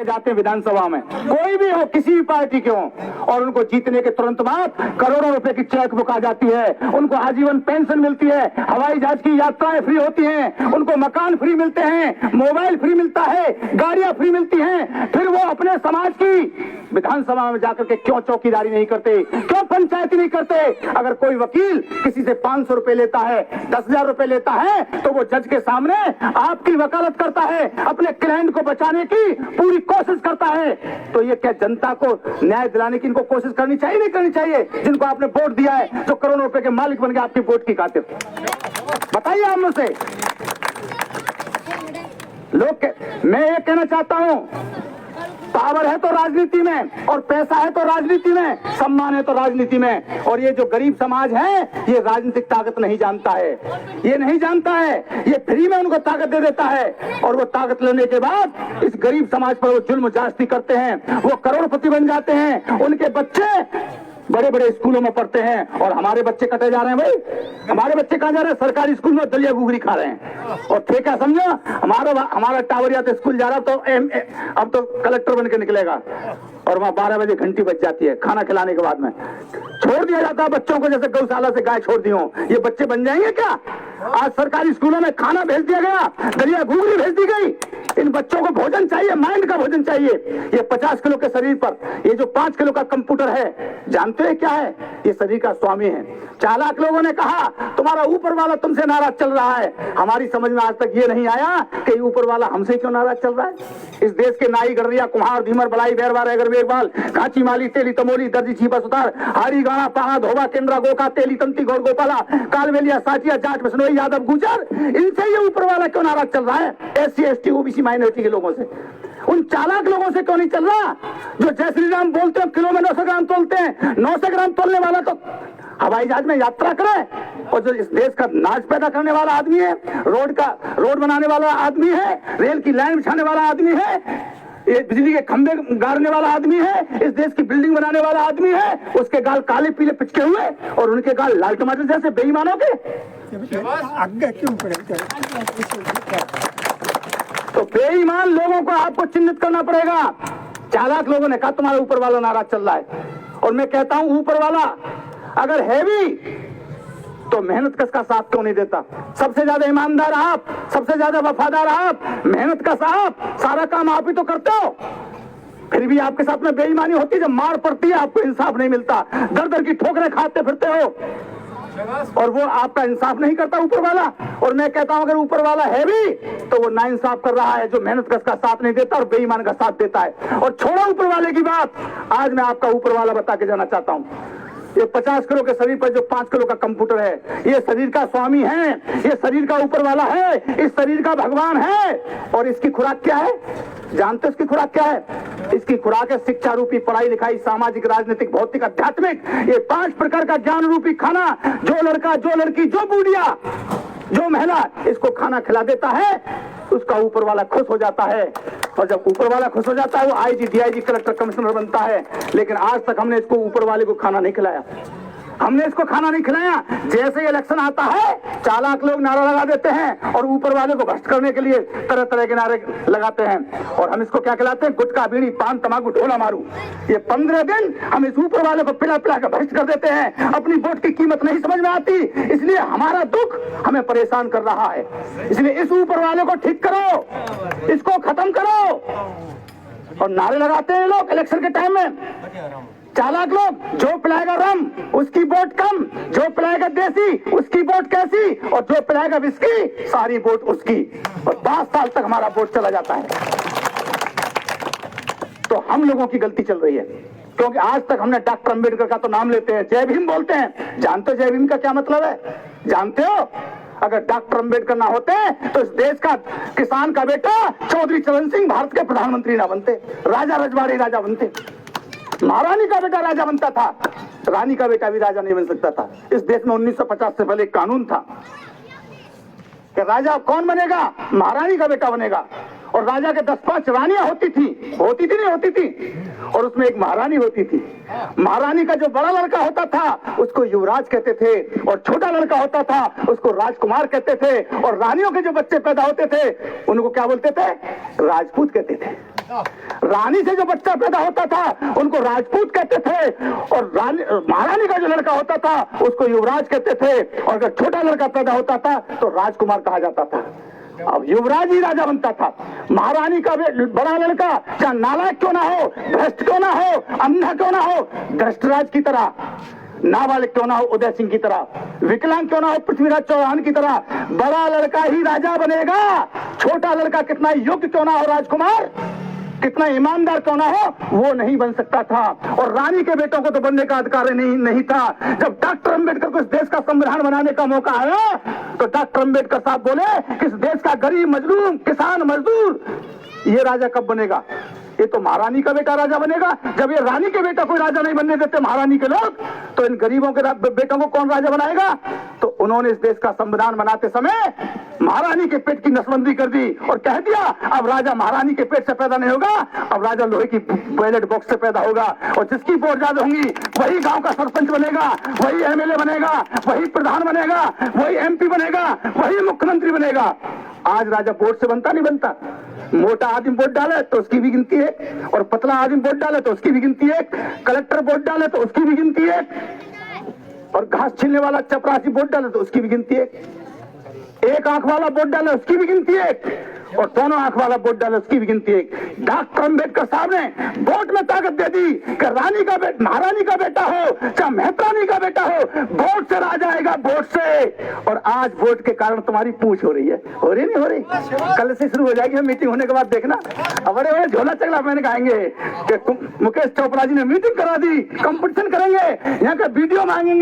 जाते हैं विधानसभा में, कोई भी हो, किसी भी पार्टी के हो, और उनको जीतने के तुरंत बाद करोड़ों रुपए की चेक बुक आ जाती है, उनको आजीवन पेंशन मिलती है, हवाई जहाज की यात्राएं फ्री होती हैं, उनको मकान फ्री मिलते हैं, मोबाइल फ्री मिलता है, गाड़ियां फ्री मिलती हैं। फिर वो अपने समाज की विधानसभा में जाकर के क्यों चौकीदारी नहीं करते, क्यों पंचायती नहीं करते? अगर कोई वकील किसी से 500 रुपए लेता है, 10,000 रुपए लेता है, तो वो जज के सामने आपकी वकालत करता है, अपने क्लाइंट को बचाने की पूरी कोशिश करता है। तो ये क्या जनता को न्याय दिलाने की इनको कोशिश करनी चाहिए, नहीं करनी चाहिए? जिनको आपने वोट दिया है, जो करोड़ों रुपए के मालिक बन गए आपकी वोट की खातिर, बताइए आप मुझसे। मैं ये कहना चाहता हूं, पावर है तो राजनीति में, और पैसा है तो राजनीति में, सम्मान है तो राजनीति में, और ये जो गरीब समाज है ये राजनीतिक ताकत नहीं जानता है, ये नहीं जानता है, ये फ्री में उनको ताकत दे देता है, और वो ताकत लेने के बाद इस गरीब समाज पर वो जुल्म जास्ती करते हैं, वो करोड़पति बन जाते हैं, उनके बच्चे बड़े बड़े स्कूलों में पढ़ते हैं, और हमारे बच्चे कटे जा रहे हैं। भाई हमारे बच्चे कहां जा रहे हैं? सरकारी स्कूल में दलिया घुघरी खा रहे हैं, और ठेका समझो। हमारा टावरिया तो स्कूल जा रहा, तो अब तो कलेक्टर बन के निकलेगा, और वहां 12 बजे घंटी बज जाती है खाना खिलाने के बाद में, छोड़ दिया जाता है बच्चों को, जैसे गौशाला से गाय छोड़ दी हो। ये बच्चे बन जाएंगे क्या? आज सरकारी स्कूलों में खाना भेज दिया गया, दलिया घुघरी भेज दी गई। इन बच्चों को भोजन चाहिए, माइंड का भोजन चाहिए। ये 50 किलो के शरीर पर ये जो 5 किलो का कंप्यूटर है, जानते हैं क्या है? ये शरीर का स्वामी है। चालाक लोगों ने कहा तुम्हारा ऊपर वाला तुमसे नाराज चल रहा है। हमारी समझ में आज तक ये नहीं आया कि ऊपर वाला हमसे क्यों नाराज चल रहा है। इस देश के नाई, गडरिया, कुम्हार, धीमर, बलाई, बैरवार, अगर बेरवाल, कांची, माली, तेली, तमोली, दर्जी, छीपा, सुतार, हारी, गाना, पाहा, धोबा, केंद्रा, गोका, तेली, तंती, गौड़, गोपाला, कालवेलिया, साचिया, जाट, बिश्नोई, यादव, गुजर, इनसे ये ऊपर वाला क्यों नाराज चल रहा है? SC, ST, OBC माइनॉरिटी के लोगों से, उन चालाक लोगों से क्यों नहीं चल रहा? जो जय श्री राम बोलते हैं, किलो में 900 ग्राम तोलते हैं। 900 ग्राम तोलने वाला तो हवाई जहाज में यात्रा करे, और जो इस देश का नाच पैदा करने वाला आदमी है, रोड बनाने वाला आदमी है, रेल की लाइन बिछाने वाला आदमी है, ये बिजली के खंभे गाड़ने वाला आदमी है, इस देश की बिल्डिंग बनाने वाला आदमी है, उसके गाल काले पीले पिचके हुए और उनके गाल लाल टमाटर जैसे बेईमानों के। तो बेईमान लोगों को आपको चिन्हित करना पड़ेगा। चालाक लोगों ने कहा तुम्हारा ऊपर वाला नाराज चल रहा है, और मैं कहता हूं ऊपर वाला अगर है भी तो मेहनत कश का साथ क्यों नहीं देता? सबसे ज्यादा ईमानदार आप, सबसे ज्यादा वफादार आप, मेहनत कश आप, सारा काम आप ही तो करते हो, फिर भी आपके साथ में बेईमानी होती है। जब मार पड़ती है आपको इंसाफ नहीं मिलता, दर दर की ठोकरें खाते फिरते हो, और वो आपका इंसाफ नहीं करता ऊपर वाला। और मैं कहता हूं अगर ऊपर वाला है भी तो वो नाइंसाफ कर रहा है, जो मेहनत कश का साथ नहीं देता और बेईमान का साथ देता है। और छोड़ो ऊपर वाले की बात, आज मैं आपका ऊपर वाला बता के जाना चाहता हूं। ये 50 किलो के शरीर पर जो 5 किलो का कंप्यूटर है, ये शरीर का स्वामी है, ये शरीर का ऊपर वाला है, इस शरीर का भगवान है। और इसकी खुराक क्या है? जानते हो इसकी खुराक क्या है? इसकी खुराक है शिक्षा रूपी, पढ़ाई लिखाई, सामाजिक, राजनीतिक, भौतिक, आध्यात्मिक, ये 5 प्रकार का ज्ञान रूपी खाना जो लड़का, जो लड़की, जो बूढ़िया, जो महिला इसको खाना खिला देता है, उसका ऊपर वाला खुश हो जाता है। और जब ऊपर वाला खुश हो जाता है वो IG, DIG, कलेक्टर, कमिश्नर बनता है। लेकिन आज तक हमने इसको ऊपर वाले को खाना नहीं खिलाया, हमने इसको खाना नहीं खिलाया। जैसे इलेक्शन आता है चालाक लोग नारा लगा देते हैं और ऊपर वाले को भ्रष्ट करने के लिए तरह तरह के नारे लगाते हैं। और हम इसको क्या खिलाते हैं? गुटखा, बीड़ी, पान, तमाकू, ढोला मारू। ये 15 दिन हम इस ऊपर वाले को पिला पिला कर भ्रष्ट कर देते हैं। अपनी वोट की कीमत नहीं समझ में आती, इसलिए हमारा दुख हमें परेशान कर रहा है। इसलिए इस ऊपर वाले को ठीक करो, इसको खत्म करो। और नारे लगाते हैं लोग इलेक्शन के टाइम में, चालाक लोग, जो पिलाएगा रम उसकी वोट कम, जो पिलाएगा देसी उसकी वोट कैसी, और जो पिलाएगा विस्की सारी वोट उसकी। और 5 साल तक हमारा वोट चला जाता है। तो हम लोगों की गलती चल रही है, क्योंकि आज तक हमने डॉक्टर अंबेडकर का तो नाम लेते हैं, जय भीम बोलते हैं। जानते हो जय भीम का क्या मतलब है? जानते हो? अगर डॉक्टर अंबेडकर ना होते तो इस देश का किसान का बेटा चौधरी चरण सिंह भारत के प्रधानमंत्री ना बनते, राजा रजवाड़ी राजा बनते, महारानी का बेटा राजा बनता था, रानी का बेटा भी राजा नहीं बन सकता था। इस देश में 1950 से पहले एक कानून था कि राजा कौन बनेगा? महारानी का बेटा बनेगा। और राजा के 10-5 रानियां होती थी नहीं होती थी, और उसमें एक महारानी होती थी। महारानी का जो बड़ा लड़का होता था उसको युवराज कहते थे, और छोटा लड़का होता था उसको राजकुमार कहते थे, और रानियों के जो बच्चे पैदा होते थे उनको क्या बोलते थे? राजपूत कहते थे। रानी से जो बच्चा पैदा होता था उनको राजपूत कहते थे, और महारानी का जो लड़का होता था उसको युवराज कहते थे, और अगर छोटा लड़का पैदा होता था तो राजकुमार कहा जाता था। अब युवराज ही राजा बनता था। महारानी का बड़ा लड़का चाहे नालायक क्यों ना हो, भ्रष्ट क्यों ना हो, अंधा क्यों ना हो, धृष्टराज की तरह, नाबालिग क्यों ना हो उदय सिंह की तरह, विकलांग क्यों ना हो पृथ्वीराज चौहान की तरह, बड़ा लड़का ही राजा बनेगा। छोटा लड़का कितना योग्य क्यों ना हो, राजकुमार कितना ईमानदार क्यों ना हो, वो नहीं बन सकता था। और रानी के बेटों को तो बनने का अधिकार नहीं था। जब डॉक्टर अंबेडकर को इस देश का संविधान बनाने का मौका आया तो डॉक्टर अंबेडकर साहब बोले कि इस देश का गरीब, मजलूम, किसान, मजदूर ये राजा कब बनेगा? ये तो महारानी का बेटा राजा बनेगा। जब ये रानी के बेटा कोई राजा नहीं बनने देते महारानी के लोग, तो इन गरीबों के बेटों को कौन राजा बनाएगा? तो उन्होंने इस देश का संविधान बनाते समय महारानी के पेट की नसबंदी कर दी और कह दिया अब राजा महारानी के पेट से पैदा नहीं होगा, अब राजा लोहे की बैलेट बॉक्स से पैदा होगा, और जिसकी वोट ज्यादा होंगी वही गांव का सरपंच बनेगा, वही एमएलए बनेगा, वही प्रधान बनेगा, वही एमपी बनेगा, वही मुख्यमंत्री बनेगा। आज राजा वोट से बनता नहीं बनता। मोटा आदमी वोट डाले तो उसकी भी गिनती है, और पतला आदमी वोट डाले तो उसकी भी गिनती है, कलेक्टर वोट डाले तो उसकी भी गिनती है, और घास छीलने वाला चपरासी वोट डाले तो उसकी भी गिनती है, एक आंख वाला वोट डाले उसकी भी गिनती है, और दोनों आंख वाला वोट डाले उसकी भी गिनती है। डॉक्टर अंबेडकर साहब ने वोट में ताकत दे दी कि रानी का बेटा, महारानी का बेटा हो चाहे मेहतरानी का बेटा हो, वोट से राजा आएगा, वोट से। और आज वोट के कारण तुम्हारी पूछ हो रही है, हो रही नहीं हो रही? कल से शुरू हो जाएगी मीटिंग होने के बाद देखना। अब बड़े बड़े झोला चगला मैंने कहेंगे कि मुकेश चोपड़ा जी ने मीटिंग करा दी, कंपटीशन करेंगे, यहाँ का वीडियो मांगेंगे।